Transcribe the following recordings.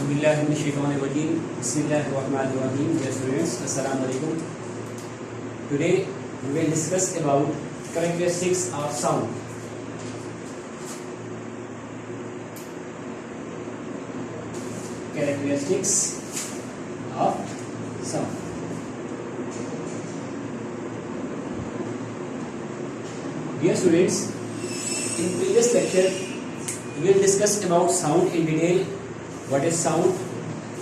Auzubillahiminash-shaytanir-rajim. Bismillahir-rahmanir-rahim. Dear students, Assalamu alaikum. Today we will discuss about characteristics of sound. Characteristics of sound. Dear students, in previous lecture we will discuss about sound in detail. What is sound?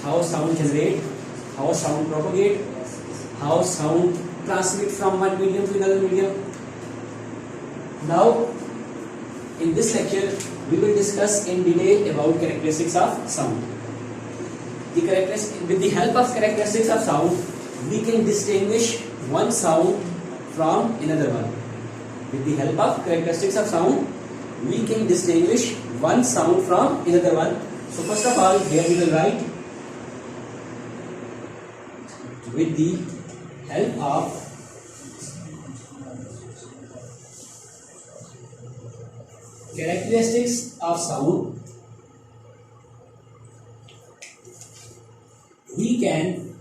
How sound generate? How sound propagate? How sound transmit from one medium to another medium? Now, in this lecture, we will discuss in detail about characteristics of sound. With the help of characteristics of sound, we can distinguish one sound from another one. With the help of characteristics of sound, we can distinguish one sound from another one. So first of all, here we will write with the help of characteristics of sound, we can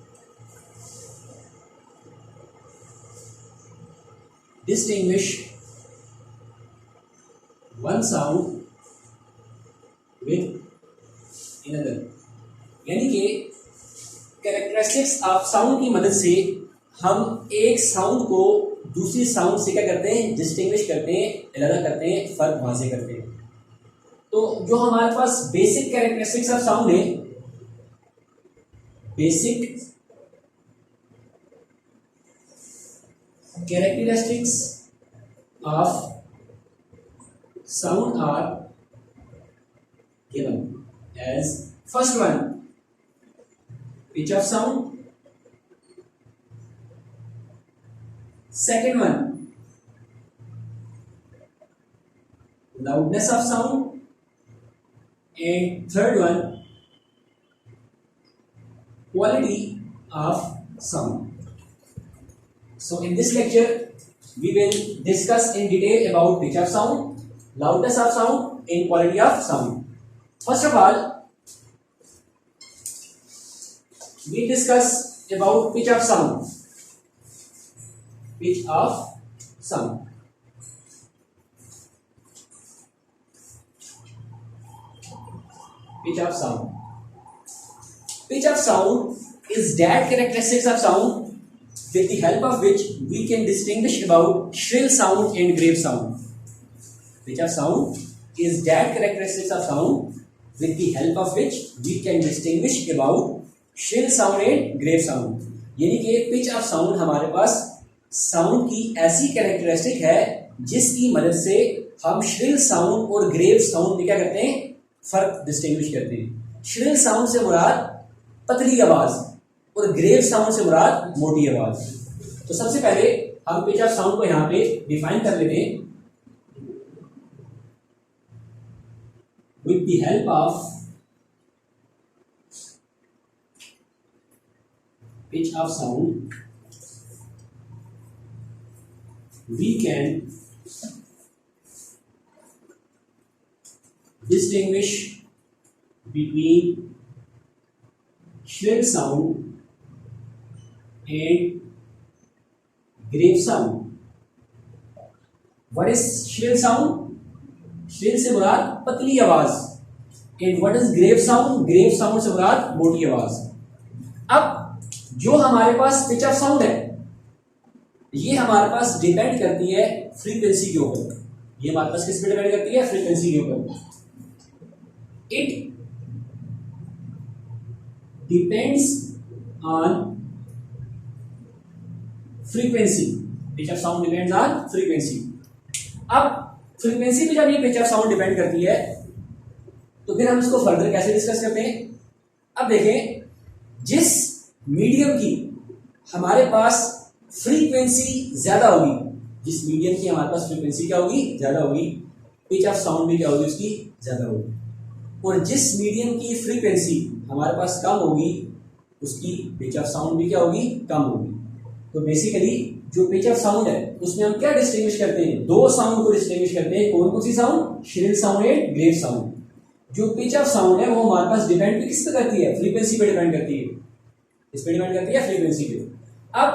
distinguish one sound with another. यानी कि characteristics of sound की मदद से हम एक sound को दूसरी sound से क्या करते हैं, डिस्टिंग्विश करते हैं, अलग करते हैं, फर्क वाज़ेह करते हैं. तो जो हमारे पास बेसिक कैरेक्टरिस्टिक्स ऑफ साउंड है, basic characteristics of sound are given as first one, pitch of sound. Second one, loudness of sound. And third one, quality of sound. So in this lecture we will discuss in detail about pitch of sound, loudness of sound, and quality of sound. First of all, we discuss about pitch of sound. Pitch of sound. Pitch of sound. Pitch of sound is that characteristics of sound with the help of which we can distinguish about shrill sound and grave sound. Pitch of sound is that characteristics of sound with the help of which we can distinguish about shrill sound and grave sound. यानी कि pitch of sound हमारे पास sound की ऐसी characteristic है जिसकी मदद से हम श्रिल साउंड और ग्रेव साउंड में क्या करते हैं, फर्क डिस्टिंग्विश करते हैं. श्रिल साउंड से मुराद पतली आवाज और ग्रेव साउंड से मुराद मोटी आवाज. तो सबसे पहले हम पिच ऑफ साउंड को यहाँ पे डिफाइन कर लेते हैं. With the help of pitch of sound, we can distinguish between shrill sound and grave sound. What is shrill sound? Shrill से मुराद पतली आवाज. And what is grave sound? Grave sound से मुराद मोटी आवाज. अब जो हमारे पास पिच ऑफ साउंड है, ये हमारे पास डिपेंड करती है फ्रीक्वेंसी के ऊपर. ये हमारे पास किस पे डिपेंड करती है? फ्रीक्वेंसी के ऊपर. It depends on frequency. Pitch of sound depends on frequency. अब फ्रीक्वेंसी पे जब ये पिच ऑफ साउंड डिपेंड करती है तो फिर हम इसको फर्दर कैसे डिस्कस करते हैं. अब देखें, जिस मीडियम की हमारे पास फ्रीक्वेंसी ज्यादा होगी, जिस मीडियम की हमारे पास फ्रीक्वेंसी क्या होगी, ज्यादा होगी, पिच ऑफ साउंड भी क्या होगी, उसकी ज्यादा होगी. और जिस मीडियम की फ्रीक्वेंसी हमारे पास कम होगी, उसकी पिच ऑफ साउंड भी क्या होगी, कम होगी. तो बेसिकली जो पिच ऑफ साउंड है उसमें हम क्या डिस्टिंग्विश करते हैं, दो साउंड को डिस्टिंग्विश करते हैं. कौन कौन सी sound? Shrill sound and grave sound. जो पिच ऑफ साउंड है वो हमारे पास डिपेंड किस पे करती है, फ्रीक्वेंसी पे डिपेंड करती है, इस पे डिपेंड करती है फ्रीक्वेंसी पे। अब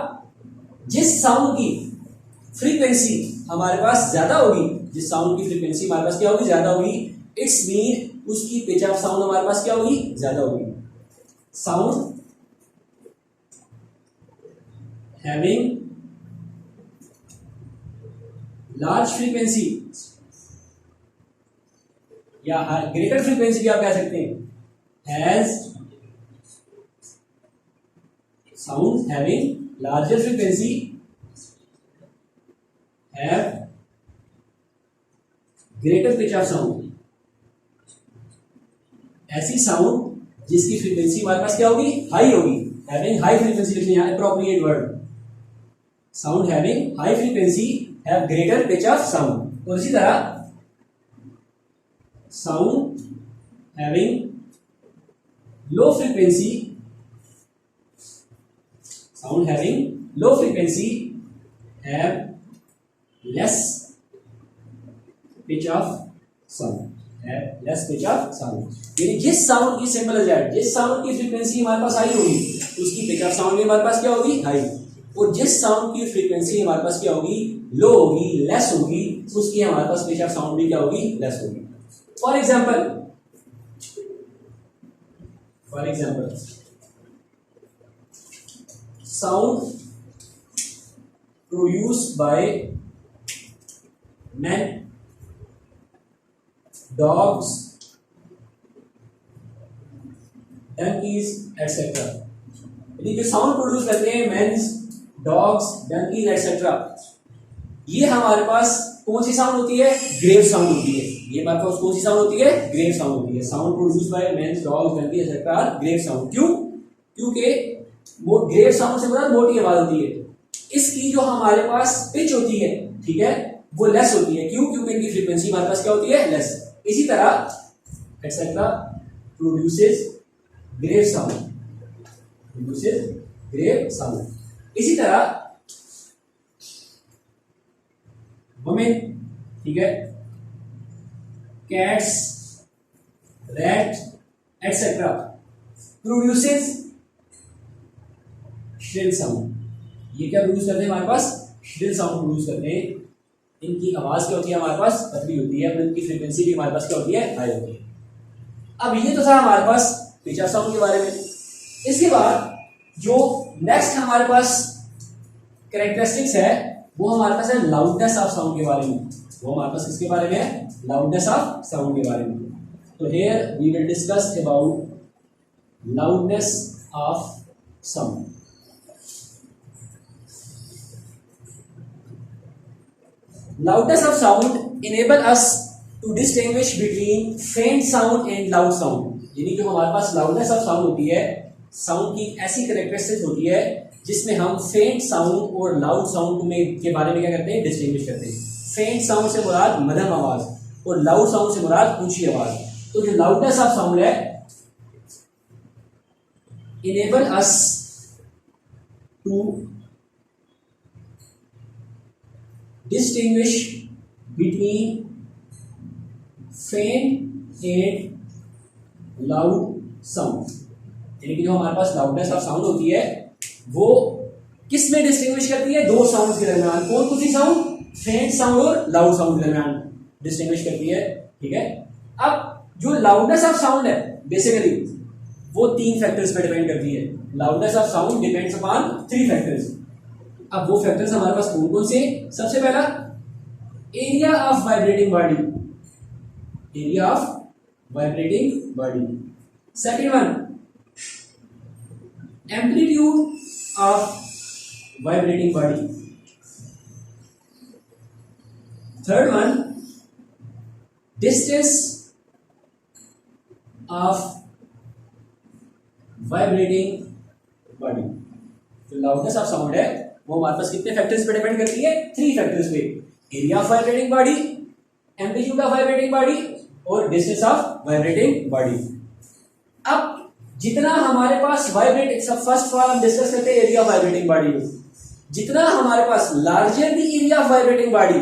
जिस साउंड की फ्रीक्वेंसी हमारे पास ज्यादा होगी, जिस साउंड की फ्रीक्वेंसी हमारे पास क्या होगी, ज्यादा होगी, इट्स मीन उसकी पिच ऑफ साउंड हमारे पास क्या होगी, ज्यादा होगी। साउंड हैविंग लार्ज फ्रीक्वेंसी या ग्रेटर फ्रीक्वेंसी भी आप कह सकते हैं, has sound having larger frequency have greater pitch of sound. ऐसी साउंड जिसकी फ्रीक्वेंसी हमारे पास क्या होगी, हाई होगी, हैविंग हाई फ्रीक्वेंसी लिखनी है, appropriate word, sound having high frequency have greater pitch of sound. और इसी तरह sound having low frequency, sound having low frequency have less pitch of sound, have less pitch of sound. यानी जिस sound की simple as that, जिस sound की frequency हमारे पास high होगी उसकी पिच ऑफ साउंड भी हमारे पास क्या होगी, हाई। और जिस साउंड की फ्रीक्वेंसी हमारे पास क्या होगी, लो होगी, लेस होगी, उसकी हमारे पास पिच ऑफ साउंड भी क्या होगी, लेस होगी। For example sound produced by men, dogs, donkeys, etc. यानी जो साउंड प्रोड्यूस करते हैं मेंस, डॉग्स, डंकीज एटसेट्रा, ये हमारे पास कौन सी साउंड होती है, ग्रेव साउंड होती है। ये हमारे पास कौन सी साउंड होती है, ग्रेव साउंड होती है। Sound produce by mens, dogs, donkeys etcetera are grave sound. क्यों? क्योंकि वो ग्रेव साउंड से बड़ा मोटी आवाज होती है, इसकी जो हमारे पास पिच होती है, ठीक है, वो लेस होती है। क्यों? क्योंकि इनकी फ्रीक्वेंसी हमारे पास क्या होती है, लेस। इसी तरह etcetera produces grave sound, produces grave sound. इसी तरह वुमेन, ठीक है, cats, rat etcetera produces shrill sound. ये क्या प्रोड्यूस करते हैं हमारे पास, श्रिल साउंड प्रोड्यूस करते हैं। इनकी आवाज क्या होती है हमारे पास, पतली होती है, पर इनकी फ्रीक्वेंसी भी हमारे पास क्या होती है, हाई होती है। अब ये तो था हमारे पास पिच ऑफ साउंड के बारे में। इसके बाद जो नेक्स्ट हमारे पास कैरेक्टरिस्टिक्स है वो हमारे पास है लाउडनेस ऑफ साउंड के बारे में। वो हमारे पास किसके बारे में है, लाउडनेस ऑफ साउंड के बारे में। तो here we will discuss about loudness of sound. Loudness of sound enable us to distinguish between faint sound and loud sound। यानी जो हमारे पास loudness of sound होती है, साउंड की ऐसी कैरेक्टरिस्टिक होती है जिसमें हम फेंट साउंड और लाउड साउंड में के बारे में क्या करते हैं, डिस्टिंग्विश करते हैं। फेंट साउंड से मुराद मध्यम आवाज और लाउड साउंड से मुराद ऊंची आवाज। तो जो लाउडनेस ऑफ साउंड है, enable us to distinguish between faint and loud sound। यानी कि जो हमारे पास लाउडनेस ऑफ साउंड होती है वो किस में डिस्टिंग्विश करती है, दो साउंड के दरमियान। कौन सी साउंड, फेंट साउंड और लाउड साउंड के दरमियान डिस्टिंग्विश करती है, ठीक है। अब जो लाउडनेस ऑफ साउंड है बेसिकली वो तीन फैक्टर्स पे डिपेंड करती है। Loudness of sound depends upon three factors. अब वो फैक्टर्स हमारे पास कौन कौन से, सबसे पहला area of vibrating body, area of vibrating body. Second one amplitude of vibrating body. Third one distance of vibrating body. जो लाउडनेस ऑफ साउंड है वो हमारे पास कितने फैक्टर्स पे डिपेंड करती है, थ्री फैक्टर्स पे। Area of vibrating body, amplitude of vibrating body और डिस्टेंस ऑफ वाइब्रेटिंग बॉडी। अब जितना हमारे पास वाइब्रेट, सब फर्स्ट ऑफ ऑल हम डिस्कस करते हैं एरिया ऑफ वाइब्रेटिंग बॉडी। जितना हमारे पास larger the area of vibrating body,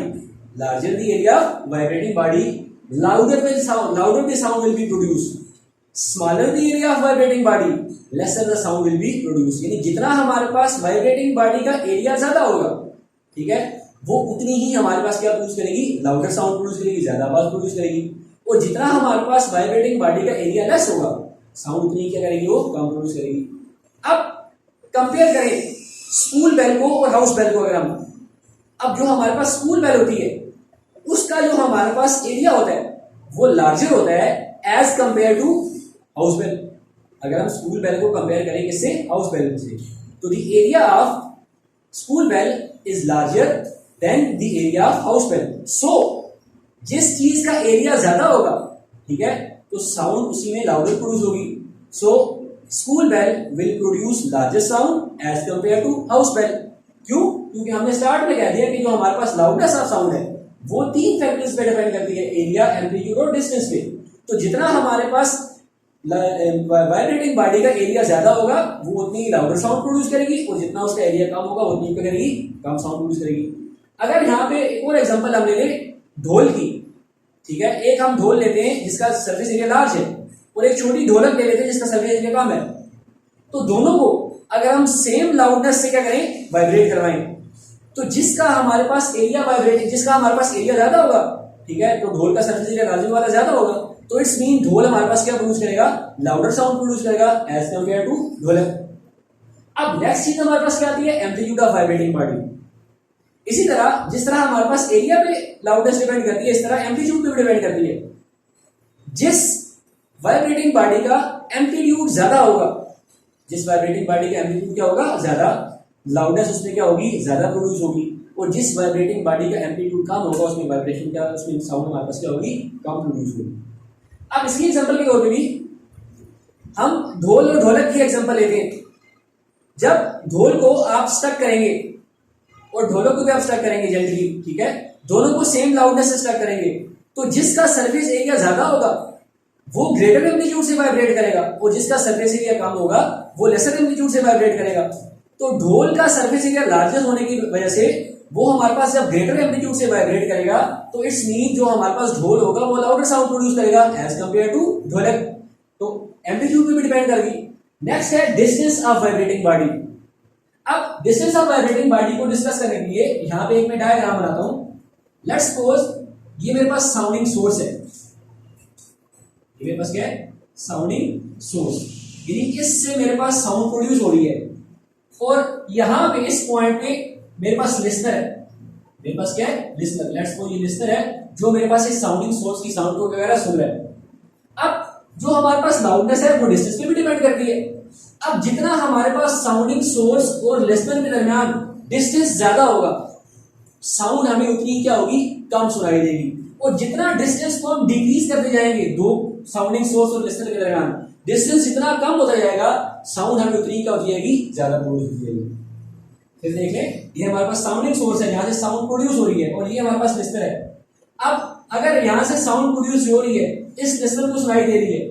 larger the area of vibrating body, louder the sound will be produced. Smaller the area of vibrating body, lesser the sound will be produced. यानी जितना हमारे पास vibrating body का area ज्यादा होगा, ठीक है, वो उतनी ही हमारे पास क्या प्रोड्यूस करेगी, लाउडर साउंड प्रोड्यूस करेगी, ज्यादा आवाज प्रोड्यूस करेगी. और जितना हमारे पास वाइब्रेटिंग बॉडी का एरिया लेस होगा, साउंड उतनी ही क्या करेगी, वो कम प्रोड्यूस करेगी. अब कंपेयर करें स्कूल बेल को और हाउस बेल को. अगर हम अब जो हमारे पास स्कूल बेल होती है उसका जो हमारे पास एरिया होता है वो लार्जर होता है as compare to house bell. अगर हम स्कूल बेल को कंपेयर करें किससे, हाउस बेल से, तो the area of school bell is larger than the area of house bell. So जिस चीज का एरिया ज्यादा होगा, ठीक है, तो साउंड उसी में लाउडर प्रोड्यूस होगी. So school bell will produce larger sound as compare to house bell. क्यों? क्योंकि हमने स्टार्ट में कह दिया कि जो हमारे पास लाउडनेस ऑफ साउंड है वो 3 फैक्टर्स पे डिपेंड करती है, एरिया, एम्पलीट्यूड और डिस्टेंस पे. तो जितना हमारे पास वाइब्रेटिंग बॉडी का एरिया ज्यादा होगा वो उतनी लाउडर साउंड प्रोड्यूस करेगी, और जितना उसका एरिया कम होगा उतनी क्या करेगी, कम साउंड प्रोड्यूस करेगी. अगर यहाँ पे एक और एग्जांपल हम ले लें ढोल की, ठीक है, एक हम ढोल लेते हैं जिसका सरफेस एरिया लार्ज है और एक छोटी ढोलक ले लेते हैं जिसका सरफेस एरिया कम है. तो दोनों को अगर हम सेम लाउडनेस से क्या करें, वाइब्रेट करवाएं, तो जिसका हमारे पास एरिया ज्यादा होगा, ठीक है, तो ढोल का सरफेस एरिया लार्जर वाला ज्यादा होगा, तो इट्स मीन ढोल हमारे पास क्या प्रोड्यूस करेगा, लाउडर साउंड प्रोड्यूस करेगा एज कंपेयर टू ढोलक. अब नेक्स्ट चीज हमारे पास क्या आती है, एम्पलीट्यूड ऑफ वाइब्रेटिंग बॉडी. इसी तरह जिस तरह हमारे पास एरिया पे लाउडनेस डिपेंड करती है, इस तरह एम्पलीट्यूड पे भी डिपेंड करती है. जिस वाइब्रेटिंग बॉडी का एम्पलीट्यूड ज्यादा होगा, जिस वाइब्रेटिंग बॉडी का एम्पलीट्यूड क्या होगा, ज्यादा, लाउडनेस उसमें क्या होगी, ज्यादा प्रोड्यूस होगी. और जिस वाइब्रेटिंग बॉडी का एम्पलीट्यूड कम होगा उसमें वाइब्रेशन क्या, उसमें साउंड हमारे पास क्या होगी, कम प्रोड्यूस होगी. अब इसकी एग्जांपल के तौर पे भी हम ढोल और ढोलक की एग्जांपल लेते हैं. जब ढोल को आप स्ट्रक करेंगे और ढोलक को भी आप स्ट्रक करेंगे जेंटली, ठीक है, दोनों को सेम लाउडनेस से स्ट्रक करेंगे, तो जिसका सरफेस एरिया ज्यादा होगा वो ग्रेटर एम्पलीट्यूड से वाइब्रेट करेगा, और जिसका सरफेस एरिया कम होगा वो लेसर एम्पलीट्यूड से वाइब्रेट करेगा. तो ढोल का सरफेस एरिया लार्जेस्ट होने की वजह से वो हमारे पास जब ग्रेटर एम्पलीट्यूड से वाइब्रेट करेगा, तो इट्स मीन जो हमारे पास ढोल होगा वो लाउडर साउंड प्रोड्यूस करेगा एज कंपेयर टू ढोलक. तो एम्पलीट्यूड पे भी डिपेंड करेगी. नेक्स्ट है डिस्टेंस ऑफ वाइब्रेटिंग बॉडी. अब डिस्टेंस ऑफ वाइब्रेटिंग बॉडी को डिस्कस करने के लिए यहां पे एक मैं डायग्राम बनाता हूं. लेट्स सपोज ये मेरे पास साउंडिंग सोर्स है, ये मेरे पास क्या है, साउंडिंग सोर्स, यानी इससे मेरे पास साउंड प्रोड्यूस हो रही है. और यहां पे इस पॉइंट पे मेरे पास लिसनर है, मेरे पास क्या है, लिसनर. लेट्स सपोज ये लिसनर है जो मेरे पास इस साउंडिंग सोर्स की साउंड को वगैरह सुन रहा है. अब जो हमारे पास लाउडनेस है वो डिस्टेंस पे भी डिपेंड करती है. अब जितना हमारे पास साउंडिंग सोर्स और लिसनर के दरमियान डिस्टेंस ज्यादा होगा, साउंड हमें उतनी क्या होगी, कम सुनाई देगी. और जितना डिस्टेंस को हम डिक्रीज करते जाएंगे, दो साउंडिंग सोर्स और लिसनर के दरमियान डिस्टेंस जितना कम होता जाएगा, साउंड हमें उतनी क्या होती जाएगी, ज्यादा प्रोड्यूस होती जाएगी. फिर देख लें, ये हमारे पास साउंडिंग सोर्स है, यहाँ से साउंड प्रोड्यूस हो रही है, और ये हमारे पास लिसनर है. अब अगर यहाँ से साउंड प्रोड्यूस हो रही है, इस लिसनर को सुनाई दे रही है,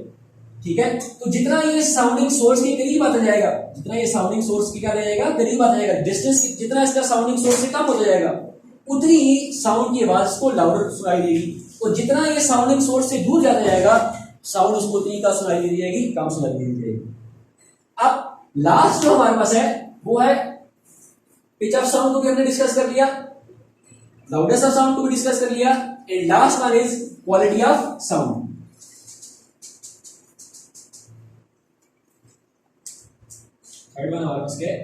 ठीक है, तो जितना ये साउंडिंग सोर्स के करीब आता जाएगा, जितना ये साउंडिंग सोर्स के क्या जाएगा, करीब आता जाएगा, डिस्टेंस जितना इसका साउंडिंग सोर्स से कम होता जाएगा, उतनी ही साउंड की आवाज को लाउडर सुनाई देगी. और जितना ये साउंडिंग सोर्स से दूर जाता जाएगा, साउंड उसको उतनी का सुनाई दी जाएगी, कम सुनाई दी जाएगी. अब लास्ट जो हमारे पास है वो है पिच ऑफ साउंड को भी हमने डिस्कस कर लिया, लाउडनेस ऑफ साउंड को भी डिस्कस कर लिया, and last one is quality of sound. Third one हमारे पास क्या है,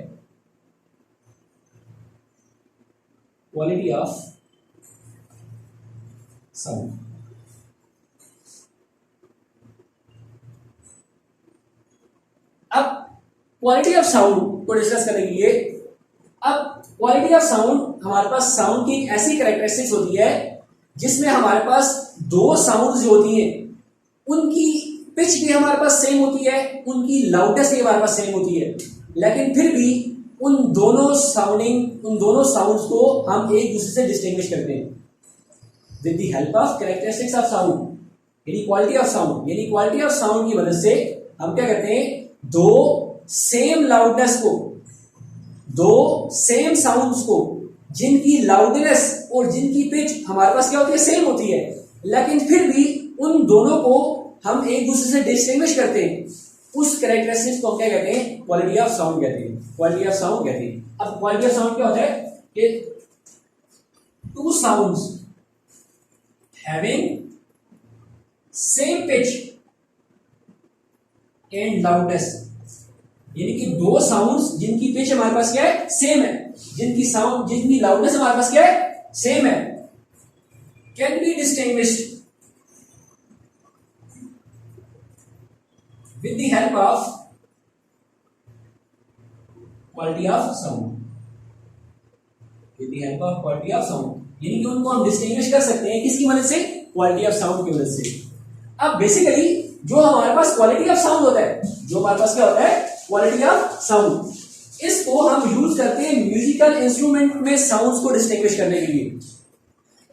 क्वालिटी ऑफ साउंड. अब क्वालिटी ऑफ साउंड को डिस्कस करने के लिए, अब क्वालिटी ऑफ साउंड हमारे पास साउंड की ऐसी कैरेक्टरिस्टिक्स होती है जिसमें हमारे पास दो साउंड जो होती हैं उनकी पिच भी हमारे पास सेम होती है, उनकी लाउडनेस भी हमारे पास सेम होती है, लेकिन फिर भी उन दोनों साउंड्स को हम एक दूसरे से डिस्टिंग्विश करते हैं with the help of characteristics of sound, यानी क्वालिटी ऑफ साउंड. यानी क्वालिटी ऑफ साउंड की मदद से हम क्या करते हैं, दो सेम लाउडनेस को, दो सेम साउंड्स को जिनकी लाउडनेस और जिनकी पिच हमारे पास क्या होती है, सेम होती है, लेकिन फिर भी उन दोनों को हम एक दूसरे से डिस्टिंग्विश करते हैं, उस कैरेक्टरिस्टिक्स को हम क्या कहते हैं, क्वालिटी ऑफ साउंड कहते हैं, क्वालिटी ऑफ साउंड कहते हैं। अब क्वालिटी ऑफ साउंड क्या होता है कि two sounds having same pitch and loudness, यानी कि दो साउंड्स जिनकी पिच हमारे पास क्या है, सेम है, जिनकी लाउडनेस हमारे पास क्या है, सेम है, can be distinguished with the help of quality of sound, with the help of quality of sound, यानी कि उनको हम डिस्टिंग्विश कर सकते हैं किसकी मदद से, क्वालिटी ऑफ साउंड की मदद से। अब बेसिकली जो हमारे पास क्वालिटी ऑफ साउंड होता है, जो हमारे पास क्या होता है, क्वालिटी ऑफ साउंड, इसको हम यूज करते हैं म्यूजिकल इंस्ट्रूमेंट में साउंड्स को डिस्टिंग्विश करने के लिए।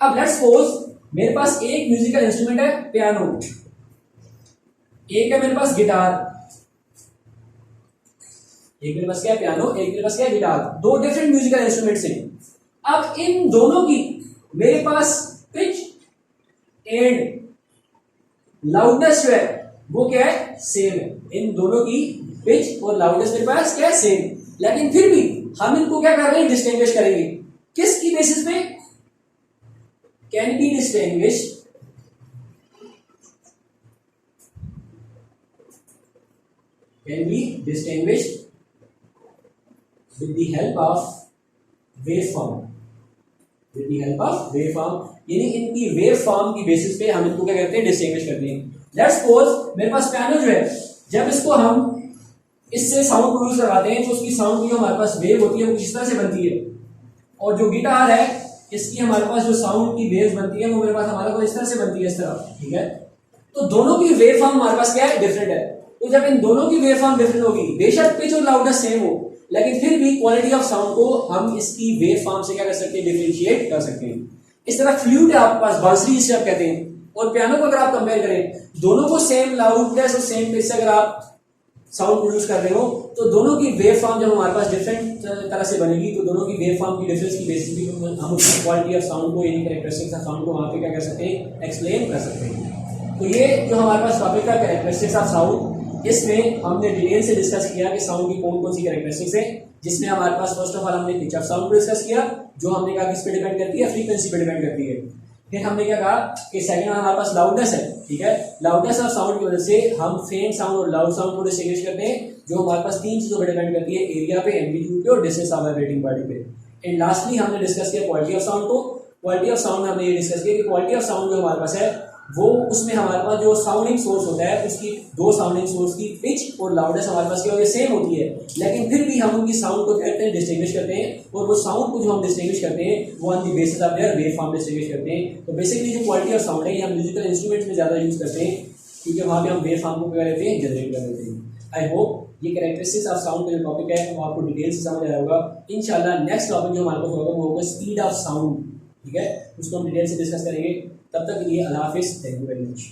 अब लेट्स सपोज मेरे पास एक म्यूजिकल इंस्ट्रूमेंट है पियानो, एक है मेरे पास गिटार, एक मेरे पास क्या है पियानो, एक मेरे पास क्या है गिटार, दो डिफरेंट म्यूजिकल इंस्ट्रूमेंट्स हैं। अब इन दोनों की मेरे पास पिच एंड लाउडनेस जो है वो क्या है, सेम है, इन दोनों की पिच और लाउडनेस मेरे पास क्या है, सेम, लेकिन फिर भी हम इनको क्या कर रहे हैं, डिस्टिंग्विश करेंगे, किसकी बेसिस पे, can be distinguish can be distinguished with the help of waveform, with the help of waveform, यानी इनकी वेवफॉर्म की बेसिस पे हम इनको क्या करते हैं, डिस्टिंग्विश करते हैं। लेट्स सपोज मेरे पास पियानो जो है, जब इसको हम इससे साउंड प्रोड्यूस करवाते हैं तो उसकी साउंड की जो हमारे पास वेव होती है वो किस तरह से बनती है, और जो गिटार है इसकी हमारे पास जो साउंड की वेव बनती है वो मेरे पास हमारे को इस तरह से बनती है, इस तरह, ठीक है। तो दोनों की वेवफॉर्म हमारे पास क्या है, डिफरेंट है। तो जब इन दोनों की वेवफॉर्म डिफरेंट होगी, बेशक पिच और लाउडनेस सेम हो, लेकिन फिर भी क्वालिटी ऑफ साउंड को हम इसकी वेवफॉर्म से क्या कर सकते हैं, डिफरेंशिएट कर सकते हैं। इस तरह फ्लूट है आपके पास, बांसुरी जिसे आप कहते हैं, और पियानो को अगर आप कंपेयर करें, दोनों को सेम लाउडनेस और सेम पिच से अगर आप साउंड प्रोड्यूस कर रहे हो तो दोनों की वेवफॉर्म जब हमारे पास डिफरेंट तरह से बनेगी तो दोनों की वेवफॉर्म की डिफरेंस की बेसिस पे हम क्वालिटी ऑफ साउंड को, यानी कैरेक्टरिस्टिक्स ऑफ साउंड को वहां पे क्या कर सकते हैं, एक्सप्लेन कर सकते हैं। तो ये जो हमारे पास टॉपिक का कैरेक्टरिस्टिक्स ऑफ साउंड, इसमें हमने डिटेल से डिस्कस किया कि साउंड की कौन कौन सी कैरेक्टरिस्टिक्स है, जिसमें हमारे पास फर्स्ट ऑफ ऑल हमने पिच ऑफ साउंड को डिस्कस किया, जो हमने कहा किस पे डिपेंड करती है, फ्रीक्वेंसी पे डिपेंड करती है। फिर हमने क्या कहा कि सेकंड हमारे पास लाउडनेस है, ठीक है, लाउडनेस ऑफ साउंड की वजह से हम फेंट साउंड और लाउड साउंड को डिस्टिंग्विश करते हैं, जो हमारे पास तीन चीजों पर डिपेंड करती है, एरिया पे, एम्पलीट्यूड पे और डिस्टेंस ऑफ वाइब्रेटिंग बॉडी पे। एंड लास्टली हमने डिस्कस किया क्वालिटी ऑफ साउंड को। क्वालिटी ऑफ साउंड में हमने ये डिस्कस किया कि क्वालिटी ऑफ साउंड जो हमारे पास है वो, उसमें हमारे पास जो साउंडिंग सोर्स होता है उसकी दो साउंडिंग सोर्स की पिच और लाउडनेस हमारे पास क्या होती है, सेम होती है, लेकिन फिर भी हम उनकी साउंड को कहते हैं, डिस्टिंग्विश करते हैं, और वो साउंड को जो हम डिस्टिंग्विश करते हैं वो on the basis of their waveform distinguish करते हैं। तो बेसिकली जो क्वालिटी ऑफ साउंड है ये हम म्यूजिकल इंस्ट्रूमेंट्स में ज्यादा यूज करते हैं, क्योंकि वहाँ पे हम वेवफॉर्म को क्या करते हैं, जनरेट कर देते हैं। आई होप ये कैरेक्टरिस्टिक्स ऑफ साउंड का जो टॉपिक है वो आपको डिटेल से समझ आया होगा। इंशाल्लाह नेक्स्ट टॉपिक जो हमारे पास होगा वो होगा स्पीड ऑफ साउंड, ठीक है, उसको हम डिटेल से डिस्कस करेंगे। तब तक के लिए अल्लाह हाफिज़, थैंक यू वेरी मच।